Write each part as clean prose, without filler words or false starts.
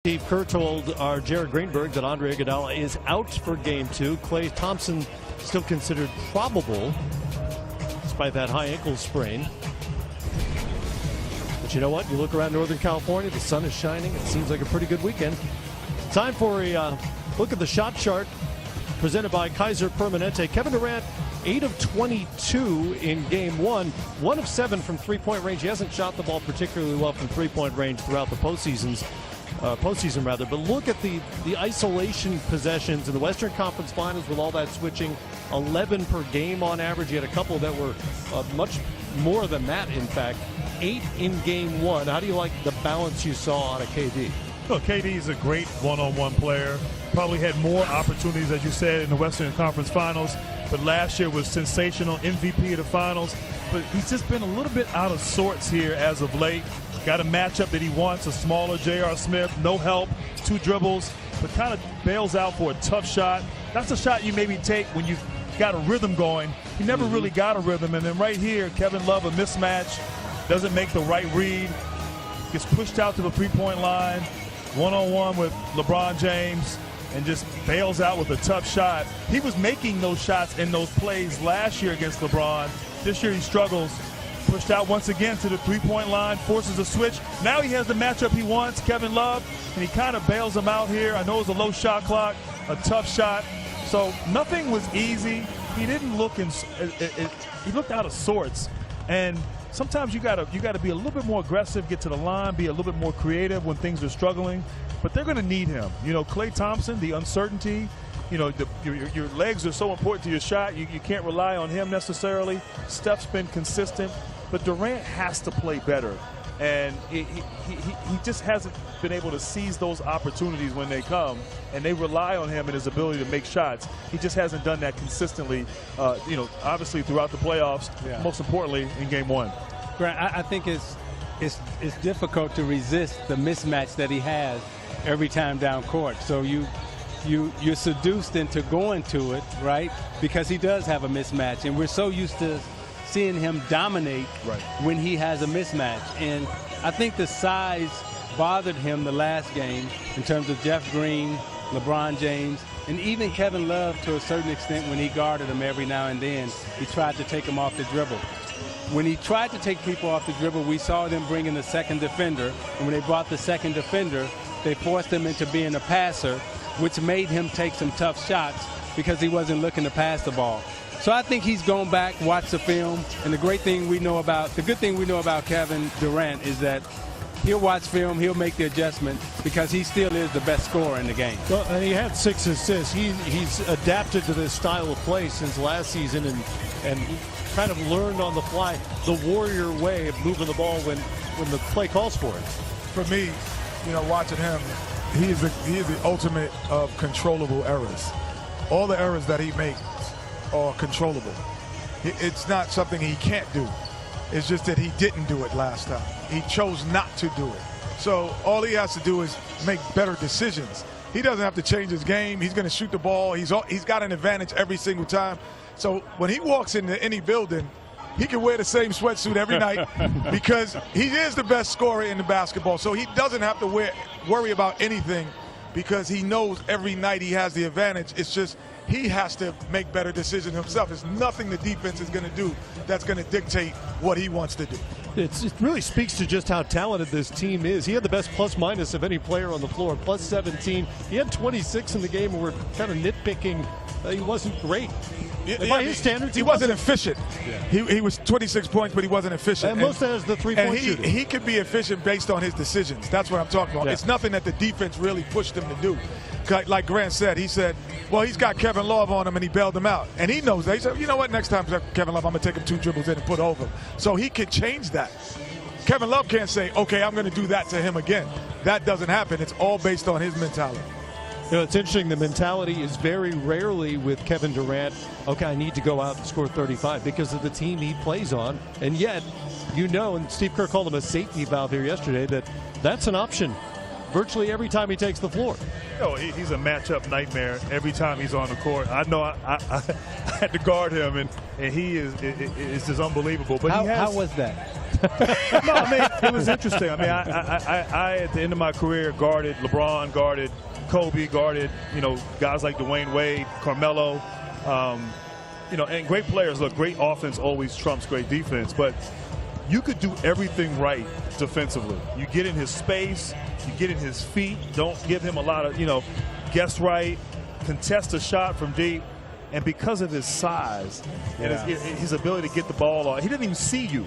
Steve Kerr told our Jared Greenberg that Andre Iguodala is out for Game 2. Klay Thompson still considered probable despite that high ankle sprain. But you know what? You look around Northern California, the sun is shining. It seems like a pretty good weekend. Time for a look at the shot chart presented by Kaiser Permanente. Kevin Durant, 8 of 22 in Game 1. 1 of 7 from three-point range. He hasn't shot the ball particularly well from three-point range throughout the postseason, but look at the isolation possessions in the Western Conference Finals with all that switching. 11 per game on average. He had a couple that were much more than that, in fact. 8 in Game 1. How do you like the balance you saw out of KD? Well, KD is a great one-on-one player. Probably had more opportunities, as you said, in the Western Conference Finals. But last year was sensational, MVP of the Finals. But he's just been a little bit out of sorts here as of late. Got a matchup that he wants, a smaller J.R. Smith, no help, 2 dribbles, but kind of bails out for a tough shot. That's a shot you maybe take when you've got a rhythm going. He never really got a rhythm. And then right here, Kevin Love, a mismatch, doesn't make the right read, gets pushed out to the three-point line, one-on-one with LeBron James, and just bails out with a tough shot. He was making those shots in those plays last year against LeBron. This year he struggles. Pushed out once again to the three-point line, forces a switch. Now he has the matchup he wants, Kevin Love, and he kind of bails him out here. I know it was a low shot clock, a tough shot. So nothing was easy. He didn't look he looked out of sorts. And sometimes you gotta be a little bit more aggressive, get to the line, be a little bit more creative when things are struggling. But they're going to need him. You know, Klay Thompson, the uncertainty. You know, your legs are so important to your shot. You can't rely on him necessarily. Steph's been consistent, but Durant has to play better. And he just hasn't been able to seize those opportunities when they come, and they rely on him and his ability to make shots. He just hasn't done that consistently, you know, obviously throughout the playoffs, most importantly in Game 1. Grant, I think it's difficult to resist the mismatch that he has every time down court. So you're seduced into going to it, right? Because he does have a mismatch, and we're so used to seeing him dominate when he has a mismatch. And I think the size bothered him the last game in terms of Jeff Green, LeBron James, and even Kevin Love to a certain extent when he guarded him every now and then. He tried to take him off the dribble. When he tried to take people off the dribble, we saw them bring in the second defender. And when they brought the second defender, they forced him into being a passer, which made him take some tough shots because he wasn't looking to pass the ball. So I think he's gone back, watched the film, and the good thing we know about Kevin Durant is that he'll watch film, he'll make the adjustment because he still is the best scorer in the game. Well, and he had 6 assists. He's adapted to this style of play since last season and kind of learned on the fly the Warrior way of moving the ball when the play calls for it. For me, you know, watching him, he is the ultimate of controllable errors. All the errors that he makes are controllable. It's not something he can't do. It's just that he didn't do it last time. He chose not to do it. So all he has to do is make better decisions. He doesn't have to change his game. He's going to shoot the ball. He's got an advantage every single time. So when he walks into any building, he can wear the same sweatsuit every night because he is the best scorer in the basketball. So he doesn't have to worry about anything because he knows every night he has the advantage. It's just he has to make better decisions himself. There's nothing the defense is going to do that's going to dictate what he wants to do. It really speaks to just how talented this team is. He had the best plus-minus of any player on the floor, plus 17. He had 26 in the game, and we're kind of nitpicking. He wasn't great. By his standards, he wasn't efficient. Yeah. He was 26 points, but he wasn't efficient. And most of that is the three-point shooting. He could be efficient based on his decisions. That's what I'm talking about. Yeah. It's nothing that the defense really pushed him to do. Like Grant said, he said, well, he's got Kevin Love on him, and he bailed him out. And he knows that. He said, you know what, next time Kevin Love, I'm going to take him 2 dribbles in and put over him. So he could change that. Kevin Love can't say, okay, I'm going to do that to him again. That doesn't happen. It's all based on his mentality. You know, it's interesting. The mentality is very rarely with Kevin Durant, okay, I need to go out and score 35 because of the team he plays on. And yet, you know, and Steve Kerr called him a safety valve here yesterday, that's an option virtually every time he takes the floor. You know, he's a matchup nightmare every time he's on the court. I know I had to guard him, and he is just unbelievable. But how was that? No, I mean, it was interesting. I mean, I at the end of my career guarded LeBron, guarded Kobe, guarded, guys like Dwayne Wade, Carmelo, and great players. Look, great offense always trumps great defense, but you could do everything right defensively. You get in his space, you get in his feet, don't give him a lot of, guess right, contest a shot from deep. And because of his size and his ability to get the ball on, he didn't even see you,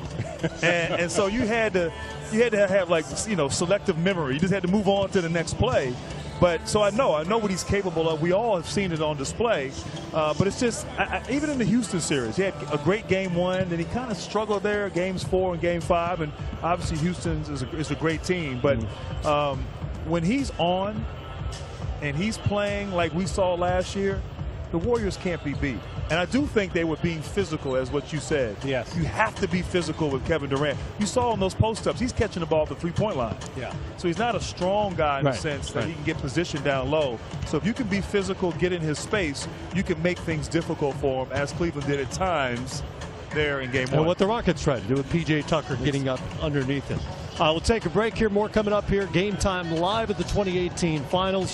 and so you had to have like selective memory. You just had to move on to the next play. But so I know what he's capable of. We all have seen it on display. But it's just even in the Houston series, he had a great game 1, and he kind of struggled there, games 4 and game 5. And obviously Houston is a great team. But when he's on and he's playing like we saw last year, the Warriors can't be beat. And I do think they were being physical, as what you said. Yes. You have to be physical with Kevin Durant. You saw on those post-ups, he's catching the ball at the three-point line. Yeah. So he's not a strong guy in the sense that he can get positioned down low. So if you can be physical, get in his space, you can make things difficult for him, as Cleveland did at times there in game 1. And what the Rockets tried to do with P.J. Tucker getting up underneath him. We'll take a break here. More coming up here. Game Time live at the 2018 Finals.